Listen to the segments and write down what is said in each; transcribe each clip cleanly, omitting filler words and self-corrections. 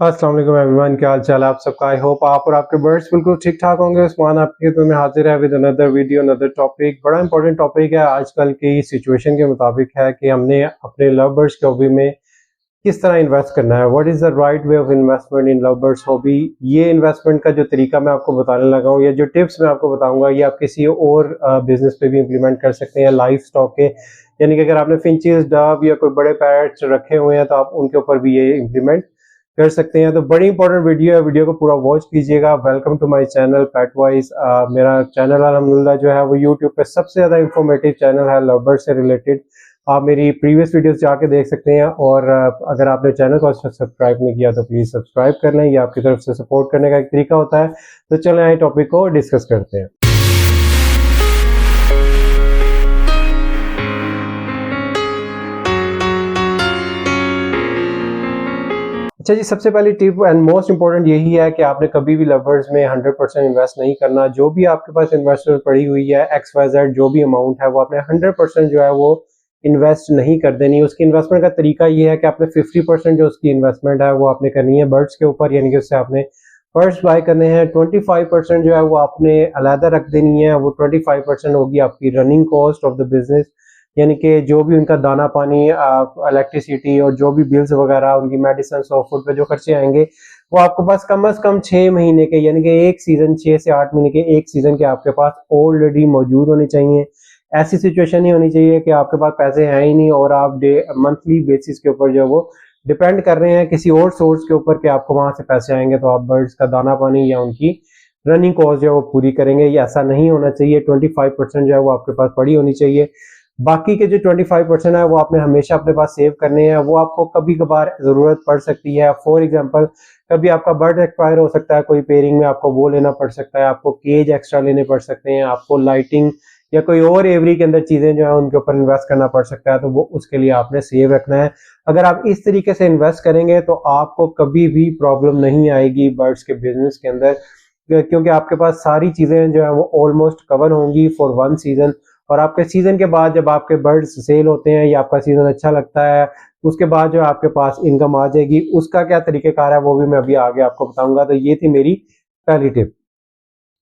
अस्सलाम वालेकुम एवरीवन, क्या हाल चाल है आप सबका। आई होप आप और आपके बर्ड्स बिल्कुल ठीक ठाक होंगे। उस्मान आपके तो में हाजिर है with another video another topic. बड़ा इंपॉर्टेंट टॉपिक है, आजकल की सिचुएशन के मुताबिक है कि हमने अपने लव बर्ड्स की हॉबी में किस तरह इन्वेस्ट करना है। What is the right way of investment in love birds hobby. ये इन्वेस्टमेंट का जो तरीका मैं आपको बताने लगा हूँ, या जो टिप्स मैं आपको बताऊंगा, ये आप किसी और बिजनेस पे भी इंप्लीमेंट कर सकते हैं, लाइफ स्टॉक के। यानी कि अगर आपने फिंचेस, डव या कोई बड़े पैरट्स रखे हुए हैं तो आप उनके ऊपर भी ये इंप्लीमेंट कर सकते हैं। तो बड़ी इंपॉर्टेंट वीडियो है, वीडियो को पूरा वॉच कीजिएगा। Welcome to my channel pet wise. मेरा चैनल अल्हम्दुलिल्लाह जो है वो यूट्यूब पे सबसे ज़्यादा इंफॉर्मेटिव चैनल है लव बर्ड से रिलेटेड। आप मेरी प्रीवियस वीडियोस जाके देख सकते हैं, और अगर आपने चैनल को सब्सक्राइब नहीं किया तो प्लीज़ सब्सक्राइब कर लें, ये आपकी तरफ से सपोर्ट करने का एक तरीका होता है। तो चलें आए टॉपिक को डिस्कस करते हैं। अच्छा जी, सबसे पहली टिप एंड मोस्ट इंपॉर्टेंट यही है कि आपने कभी भी लवर्स में 100% इन्वेस्ट नहीं करना। जो भी आपके पास इन्वेस्टमेंट पड़ी हुई है XYZ, जो भी अमाउंट है वो आपने 100% जो है वो इन्वेस्ट नहीं कर देनी। उसकी इन्वेस्टमेंट का तरीका ये है कि आपने 50% जो उसकी इन्वेस्टमेंट है वो आपने करनी है बर्ड्स के ऊपर, यानी कि उससे आपने बर्ड्स बाय करने हैं। 25% जो है वो आपने अलहदा रख देनी है। वो 25% होगी आपकी running cost of the business, यानी कि जो भी उनका दाना पानी, इलेक्ट्रिसिटी और जो भी बिल्स वगैरह, उनकी मेडिसिन और फूड पे जो खर्चे आएंगे वो आपके पास कम से कम 6 महीने के, यानी कि एक सीजन, 6 से 8 महीने के एक सीजन के आपके पास ऑलरेडी मौजूद होने चाहिए। ऐसी सिचुएशन नहीं होनी चाहिए कि आपके पास पैसे हैं ही नहीं और आप मंथली बेसिस के ऊपर जो है वो डिपेंड कर रहे हैं किसी और सोर्स के ऊपर कि आपको वहां से पैसे आएंगे तो आप बर्ड्स का दाना पानी या उनकी रनिंग कॉस्ट जो है वो पूरी करेंगे। ये ऐसा नहीं होना चाहिए। 25% जो है वो आपके पास पड़ी होनी चाहिए। बाकी के जो 25% है वो आपने हमेशा अपने पास सेव करने हैं। वो आपको कभी कभार जरूरत पड़ सकती है। फॉर एग्जांपल, कभी आपका बर्ड एक्सपायर हो सकता है, कोई पेयरिंग में आपको वो लेना पड़ सकता है, आपको केज एक्स्ट्रा लेने पड़ सकते हैं, आपको लाइटिंग या कोई और एवरी के अंदर चीजें जो है उनके ऊपर इन्वेस्ट करना पड़ सकता है, तो वो उसके लिए आपने सेव रखना है। अगर आप इस तरीके से इन्वेस्ट करेंगे तो आपको कभी भी प्रॉब्लम नहीं आएगी बर्ड्स के बिजनेस के अंदर, क्योंकि आपके पास सारी चीजें जो है वो ऑलमोस्ट कवर होंगी फॉर वन सीजन। और आपके सीजन के बाद जब आपके बर्ड्स सेल होते हैं या आपका सीजन अच्छा लगता है, उसके बाद जो आपके पास इनकम आ जाएगी। उसका क्या तरीकेकार है वो भी मैं अभी आगे आपको बताऊंगा। तो ये थी मेरी पहली टिप।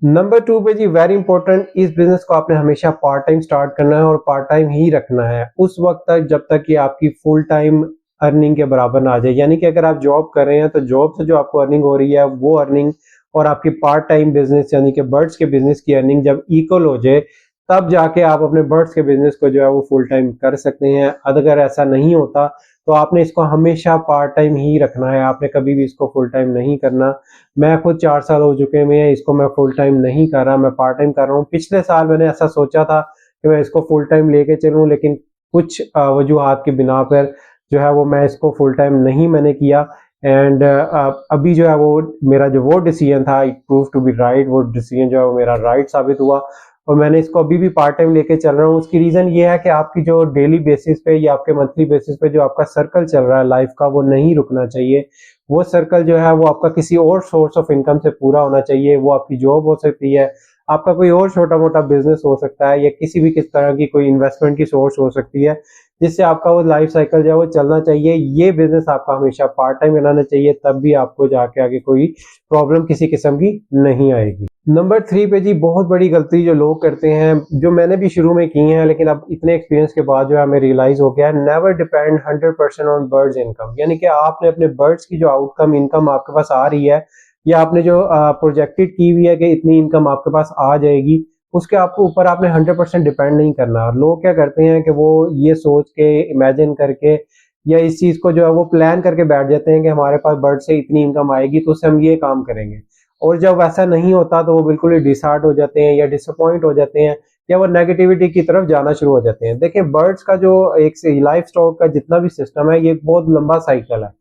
नंबर 2 पे जी, वेरी इंपॉर्टेंट, इस बिजनेस को आपने हमेशा पार्ट टाइम स्टार्ट करना है और पार्ट टाइम ही रखना है उस वक्त तक जब तक कि आपकी फुल टाइम अर्निंग के बराबर ना आ जाए। यानी कि अगर आप जॉब कर रहे हैं तो जॉब से जो आपको अर्निंग हो रही है वो अर्निंग और आपकी पार्ट टाइम बिजनेस यानी कि बर्ड्स के बिजनेस की अर्निंग जब इक्वल हो जाए, तब जाके आप अपने बर्ड्स के बिजनेस को जो है वो फुल टाइम कर सकते हैं। अगर ऐसा नहीं होता तो आपने इसको हमेशा पार्ट टाइम ही रखना है, आपने कभी भी इसको फुल टाइम नहीं करना। मैं खुद 4 साल हो चुके हैं, इसको मैं फुल टाइम नहीं कर रहा, मैं पार्ट टाइम कर रहा हूँ। पिछले साल मैंने ऐसा सोचा था कि मैं इसको फुल टाइम लेके चलूँ, लेकिन कुछ वजूहात की बिना पर जो है वो मैं इसको फुल टाइम नहीं मैंने किया। एंड अभी जो है वो मेरा जो वो डिसीजन था, it prove to be right, वो डिसीजन जो है वो मेरा राइट साबित हुआ और मैंने इसको अभी भी पार्ट टाइम लेके चल रहा हूँ। उसकी रीजन ये है कि आपकी जो डेली बेसिस पे या आपके मंथली बेसिस पे जो आपका सर्कल चल रहा है लाइफ का, वो नहीं रुकना चाहिए। वो सर्कल जो है वो आपका किसी और सोर्स ऑफ इनकम से पूरा होना चाहिए। वो आपकी जॉब हो सकती है, आपका कोई और छोटा मोटा बिजनेस हो सकता है, या किसी भी किस तरह की कोई इन्वेस्टमेंट की सोर्स हो सकती है, जिससे आपका वो लाइफ साइकिल जो है वो चलना चाहिए। ये बिजनेस आपका हमेशा पार्ट टाइम बनाना चाहिए, तब भी आपको जाके आगे कोई प्रॉब्लम किसी किस्म की नहीं आएगी। नंबर 3 पे जी, बहुत बड़ी गलती जो लोग करते हैं, जो मैंने भी शुरू में की है लेकिन अब इतने एक्सपीरियंस के बाद जो है हमें रियलाइज हो गया है, never depend 100% on birds income. यानी कि आपने अपने बर्ड्स की जो आउटकम इनकम आपके पास आ रही है, या आपने जो प्रोजेक्टेड की हुई है कि इतनी इनकम आपके पास आ जाएगी, उसके आपको ऊपर आपने 100% डिपेंड नहीं करना। लोग क्या करते हैं कि वो ये सोच के, इमेजिन करके, या इस चीज को जो है वो प्लान करके बैठ जाते हैं कि हमारे पास बर्ड से इतनी इनकम आएगी तो उससे हम ये काम करेंगे, और जब वैसा नहीं होता तो वो बिल्कुल ही डिसहार्ट हो जाते हैं या डिसअपॉइंट हो जाते हैं, या वो नेगेटिविटी की तरफ जाना शुरू हो जाते हैं। देखिए, बर्ड्स का जो एक लाइफ स्टॉक का जितना भी सिस्टम है, ये बहुत लंबा साइकिल है।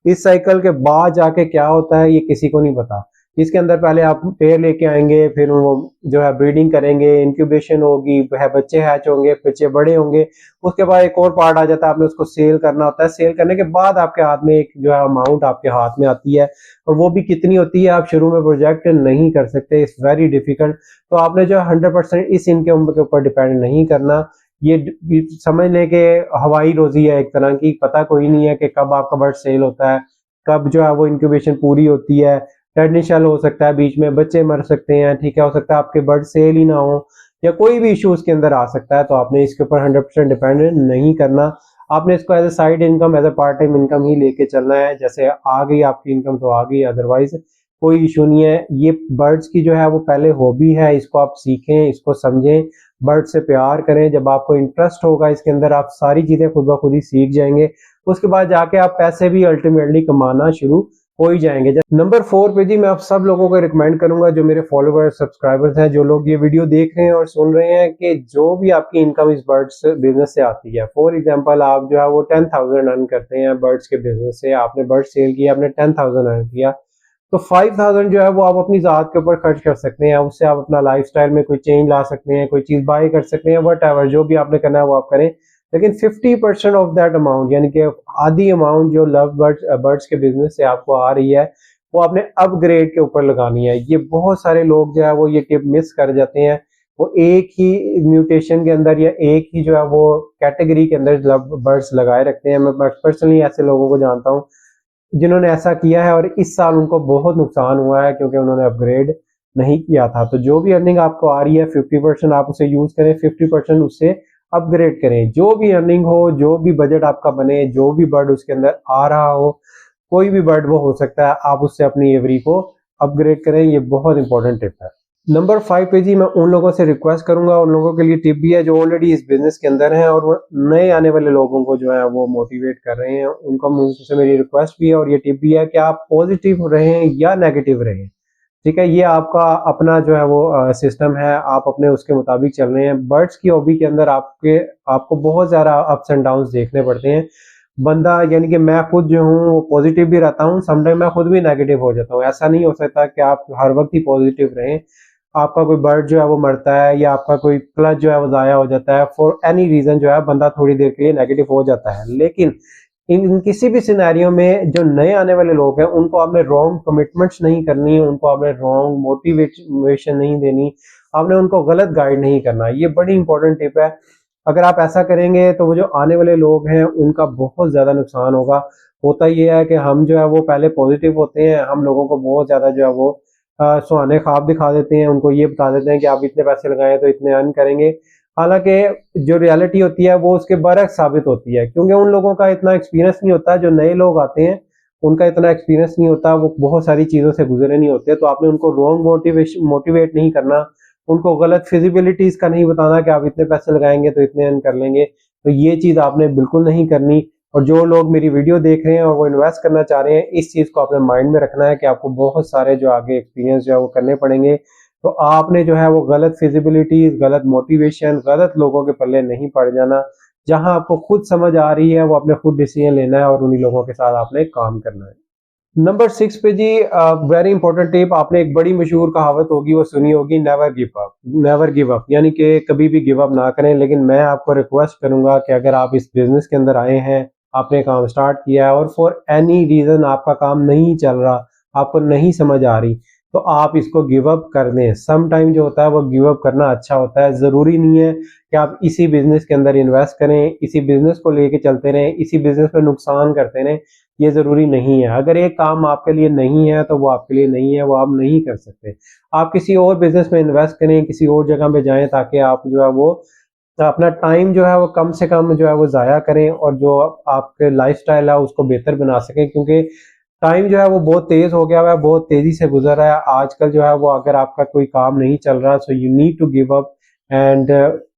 इस साइकिल के बाद जाके क्या होता है ये किसी को नहीं पता। इसके अंदर पहले आप पेड़ लेके आएंगे, फिर वो जो है ब्रीडिंग करेंगे, इंक्यूबेशन होगी, बच्चे हैच होंगे, बच्चे बड़े होंगे। उसके बाद एक और पार्ट आ जाता है, आपने उसको सेल करना होता है। सेल करने के बाद आपके हाथ में एक जो है अमाउंट आपके हाथ में आती है, और वो भी कितनी होती है आप शुरू में प्रोजेक्ट नहीं कर सकते, इट्स वेरी डिफिकल्ट। तो आपने जो है 100% इस इनकम के ऊपर डिपेंड नहीं करना। ये समझ लें कि हवाई रोजी है एक तरह की, पता कोई नहीं है कि कब आपका बर्ड सेल होता है, कब जो है वो इंक्यूबेशन पूरी होती है, टेक्निकल हो सकता है, बीच में बच्चे मर सकते हैं, ठीक है, हो सकता है आपके बर्ड सेल ही ना हो या कोई भी इशू उसके अंदर आ सकता है। तो आपने इसके ऊपर 100% डिपेंडेंट नहीं करना, आपने इसको as a side income, as a part time income ही लेके चलना है। जैसे आ गई आपकी इनकम तो आ गई, अदरवाइज कोई इशू नहीं है। ये बर्ड्स की जो है वो पहले हॉबी है, इसको आप सीखें, इसको समझें, बर्ड से प्यार करें। जब आपको इंटरेस्ट होगा इसके अंदर, आप सारी चीजें खुद ब खुद ही सीख जाएंगे, उसके बाद जाके आप पैसे भी अल्टीमेटली कमाना शुरू हो ही जाएंगे। नंबर 4 पे जी मैं आप सब लोगों को रिकमेंड करूंगा, जो मेरे फॉलोअर्स सब्सक्राइबर्स हैं, जो लोग ये वीडियो देख रहे हैं और सुन रहे हैं, कि जो भी आपकी इनकम इस बर्ड्स बिजनेस से आती है, फॉर एग्जांपल आप जो है वो 10,000 अर्न करते हैं बर्ड्स के बिजनेस से, आपने बर्ड सेल किया, आपने 10,000 अर्न किया, तो 5,000 जो है वो आप अपनी ज़ात के ऊपर खर्च कर सकते हैं। उससे आप अपना लाइफस्टाइल में कोई चेंज ला सकते हैं, कोई चीज़ बाय कर सकते हैं, वट एवर जो भी आपने करना है वो आप करें। लेकिन 50% ऑफ दैट अमाउंट, यानी कि आधी अमाउंट जो लव बर्ड्स के बिजनेस से आपको आ रही है, वो आपने अपग्रेड के ऊपर लगानी है। ये बहुत सारे लोग जो है वो ये टिप मिस कर जाते हैं। वो एक ही म्यूटेशन के अंदर या एक ही जो है वो कैटेगरी के अंदर लव बर्ड्स लगाए रखते हैं। मैं पर्सनली ऐसे लोगों को जानता हूँ जिन्होंने ऐसा किया है और इस साल उनको बहुत नुकसान हुआ है, क्योंकि उन्होंने अपग्रेड नहीं किया था। तो जो भी अर्निंग आपको आ रही है 50% आप उसे यूज करें, 50% उससे अपग्रेड करें। जो भी अर्निंग हो, जो भी बजट आपका बने, जो भी बर्ड उसके अंदर आ रहा हो, कोई भी बर्ड वो हो सकता है, आप उससे अपनी एवरी को अपग्रेड करें। ये बहुत इंपॉर्टेंट टिप है। नंबर 5 पे जी मैं उन लोगों से रिक्वेस्ट करूंगा, उन लोगों के लिए टिप भी है जो ऑलरेडी इस बिजनेस के अंदर हैं और वो नए आने वाले लोगों को जो है वो मोटिवेट कर रहे हैं। उनको मुझसे मेरी रिक्वेस्ट भी है और ये टिप भी है कि आप पॉजिटिव रहें या नेगेटिव रहें, ठीक है। ये आपका अपना जो है वो सिस्टम है, आप अपने उसके मुताबिक चल रहे हैं। बर्ड्स की हॉबी के अंदर आपको बहुत ज़्यादा अप्स एंड डाउन्स देखने पड़ते हैं। बंदा, यानी कि मैं खुद जो हूँ वो पॉजिटिव भी रहता हूँ, समटाइम मैं खुद भी नेगेटिव हो जाता हूँ। ऐसा नहीं हो सकता कि आप हर वक्त ही पॉजिटिव रहें। आपका कोई बर्ड जो है वो मरता है या आपका कोई क्लच जो है वो ज़ाया हो जाता है, फॉर एनी रीज़न जो है बंदा थोड़ी देर के लिए नेगेटिव हो जाता है। लेकिन इन किसी भी सिनेरियो में जो नए आने वाले लोग हैं उनको आपने रॉन्ग कमिटमेंट्स नहीं करनी, उनको आपने रॉन्ग मोटिवेशन नहीं देनी, आपने उनको गलत गाइड नहीं करना। ये बड़ी इंपॉर्टेंट टिप है। अगर आप ऐसा करेंगे तो वो जो आने वाले लोग हैं उनका बहुत ज़्यादा नुकसान होगा। होता ये है कि हम जो है वो पहले पॉजिटिव होते हैं, हम लोगों को बहुत ज़्यादा जो है वो सुहाने ख्वाब दिखा देते हैं, उनको ये बता देते हैं कि आप इतने पैसे लगाएं तो इतने अर्न करेंगे। हालांकि जो रियलिटी होती है वो उसके बरक्स साबित होती है, क्योंकि उन लोगों का इतना एक्सपीरियंस नहीं होता। जो नए लोग आते हैं उनका इतना एक्सपीरियंस नहीं होता, वो बहुत सारी चीज़ों से गुजरे नहीं होते। तो आपने उनको रॉन्ग मोटिवेट नहीं करना, उनको गलत फिजिबिलिटीज का नहीं बताना कि आप इतने पैसे लगाएंगे तो इतने अर्न कर लेंगे। तो ये चीज़ आपने बिल्कुल नहीं करनी। और जो लोग मेरी वीडियो देख रहे हैं और वो इन्वेस्ट करना चाह रहे हैं, इस चीज़ को अपने माइंड में रखना है कि आपको बहुत सारे जो आगे एक्सपीरियंस जो है वो करने पड़ेंगे। तो आपने जो है वो गलत फिजिबिलिटीज, गलत मोटिवेशन, गलत लोगों के पल्ले नहीं पड़ जाना। जहां आपको खुद समझ आ रही है वो आपने खुद डिसीजन लेना है और उन्हीं लोगों के साथ आपने काम करना है। नंबर 6 पे जी वेरी इंपॉर्टेंट टिप, आपने एक बड़ी मशहूर कहावत होगी वो सुनी होगी, never give up. Never give up यानी कि कभी भी गिव अप ना करें। लेकिन मैं आपको रिक्वेस्ट करूंगा कि अगर आप इस बिजनेस के अंदर आए हैं, आपने काम स्टार्ट किया है और फॉर एनी रीजन आपका काम नहीं चल रहा, आपको नहीं समझ आ रही, तो आप इसको गिव अप कर दें। सम टाइम जो होता है वो गिव अप करना अच्छा होता है। ज़रूरी नहीं है कि आप इसी बिजनेस के अंदर इन्वेस्ट करें, इसी बिजनेस को लेके चलते रहें, इसी बिजनेस में नुकसान करते रहें, ये ज़रूरी नहीं है। अगर एक काम आपके लिए नहीं है तो वो आपके लिए नहीं है, वो आप नहीं कर सकते। आप किसी और बिजनेस में इन्वेस्ट करें, किसी और जगह पे जाएं, ताकि आप जो है वो अपना टाइम जो है वो कम से कम जो है वो ज़ाया करें और जो आपके लाइफस्टाइल है उसको बेहतर बना सकें। क्योंकि टाइम जो है वो बहुत तेज हो गया हुआ है, बहुत तेजी से गुजर रहा है आजकल जो है वो। अगर आपका कोई काम नहीं चल रहा, so you need to give up and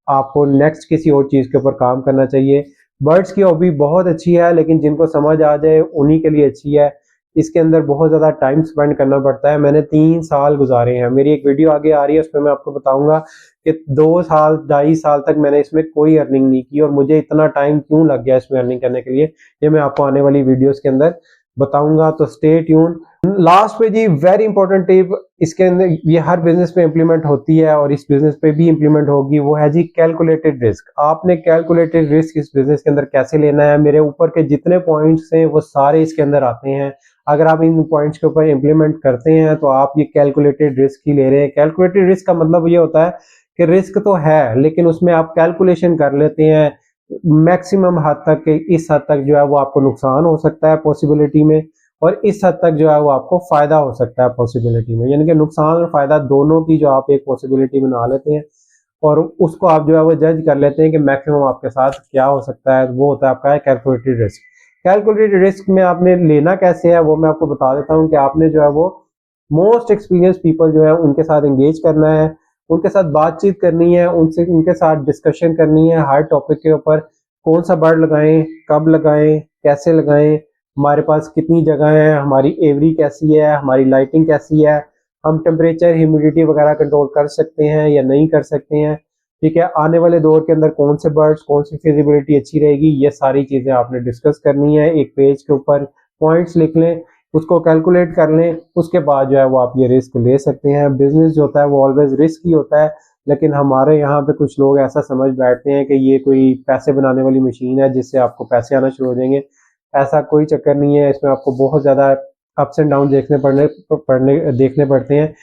आपको नेक्स्ट किसी और चीज़ के ऊपर काम करना चाहिए। बर्ड्स की हॉबी बहुत अच्छी है, लेकिन जिनको समझ आ जाए उन्हीं के लिए अच्छी है। इसके अंदर बहुत ज़्यादा टाइम स्पेंड करना पड़ता है। मैंने 3 साल गुजारे हैं। मेरी एक वीडियो आगे आ रही है, उस पर मैं आपको बताऊंगा कि 2 साल 2.5 साल तक मैंने इसमें कोई अर्निंग नहीं की और मुझे इतना टाइम क्यों लग गया इसमें अर्निंग करने के लिए, ये मैं आपको आने वाली वीडियोस के अंदर बताऊंगा। तो स्टे ट्यून। लास्ट पे जी वेरी इंपॉर्टेंट टिप, इसके अंदर ये हर बिजनेस में इंप्लीमेंट होती है और इस बिजनेस पे भी इंप्लीमेंट होगी, वो है जी कैलकुलेटेड रिस्क। आपने कैलकुलेटेड रिस्क इस बिजनेस के अंदर कैसे लेना है, मेरे ऊपर के जितने पॉइंट्स हैं वो सारे इसके अंदर आते हैं। अगर आप इन पॉइंट्स के ऊपर इंप्लीमेंट करते हैं तो आप ये कैलकुलेटेड रिस्क ही ले रहे हैं। कैलकुलेटेड रिस्क का मतलब ये होता है कि रिस्क तो है लेकिन उसमें आप कैलकुलेशन कर लेते हैं मैक्सिमम हद तक, इस हद तक जो है वो आपको नुकसान हो सकता है पॉसिबिलिटी में, और इस हद तक जो है वो आपको फायदा हो सकता है पॉसिबिलिटी में, यानी कि नुकसान और फायदा दोनों की जो आप एक पॉसिबिलिटी बना लेते हैं और उसको आप जो है वो जज कर लेते हैं कि मैक्सिमम आपके साथ क्या हो सकता है। वो होता है आपका कैलकुलेटेड रिस्क। कैलकुलेटेड रिस्क में आपने लेना कैसे है वो मैं आपको बता देता हूँ कि आपने जो है वो मोस्ट एक्सपीरियंस पीपल जो है उनके साथ एंगेज करना है, उनके साथ बातचीत करनी है, उनके साथ डिस्कशन करनी है हर टॉपिक के ऊपर। कौन सा बर्ड लगाएं, कब लगाएं, कैसे लगाएं, हमारे पास कितनी जगह है, हमारी एवरी कैसी है, हमारी लाइटिंग कैसी है, हम टेम्परेचर ह्यूमिडिटी वगैरह कंट्रोल कर सकते हैं या नहीं कर सकते हैं, ठीक है। आने वाले दौर के अंदर कौन से बर्ड्स, कौन सी फिजिबिलिटी अच्छी रहेगी, ये सारी चीज़ें आपने डिस्कस करनी है। एक पेज के ऊपर पॉइंट्स लिख लें, उसको कैलकुलेट कर लें, उसके बाद जो है वो आप ये रिस्क ले सकते हैं। बिजनेस जो होता है वो ऑलवेज रिस्क ही होता है, लेकिन हमारे यहाँ पे कुछ लोग ऐसा समझ बैठते हैं कि ये कोई पैसे बनाने वाली मशीन है जिससे आपको पैसे आना शुरू हो जाएंगे। ऐसा कोई चक्कर नहीं है, इसमें आपको बहुत ज़्यादा अप्स एंड डाउन देखने पड़ते हैं।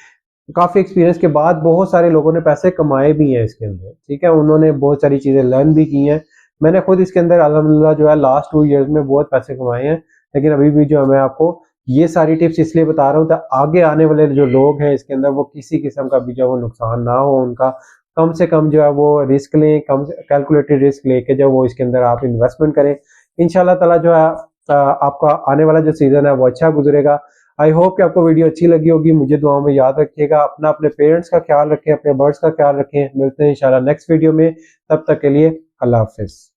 काफ़ी एक्सपीरियंस के बाद बहुत सारे लोगों ने पैसे कमाए भी हैं इसके अंदर, ठीक है, उन्होंने बहुत सारी चीज़ें लर्न भी की हैं। मैंने खुद इसके अंदर अल्हम्दुलिल्लाह जो है लास्ट 2 ईयर्स में बहुत पैसे कमाए हैं, लेकिन अभी भी जो है मैं आपको ये सारी टिप्स इसलिए बता रहा हूँ ताकि आगे आने वाले जो लोग हैं इसके अंदर वो किसी किस्म का भी जो वो नुकसान ना हो उनका। कम से कम जो है वो रिस्क लें, कम कैलकुलेटेड रिस्क लेके जो वो इसके अंदर आप इन्वेस्टमेंट करें। इंशाल्लाह ताला जो है आपका आने वाला जो सीज़न है वो अच्छा गुजरेगा। आई होप कि आपको वीडियो अच्छी लगी होगी। मुझे दुआओं में याद रखिएगा, अपना अपने पेरेंट्स का ख्याल रखें, अपने बर्ड्स का ख्याल रखें। मिलते हैं इंशाल्लाह नेक्स्ट वीडियो में, तब तक के लिए अल्लाह हाफिज़।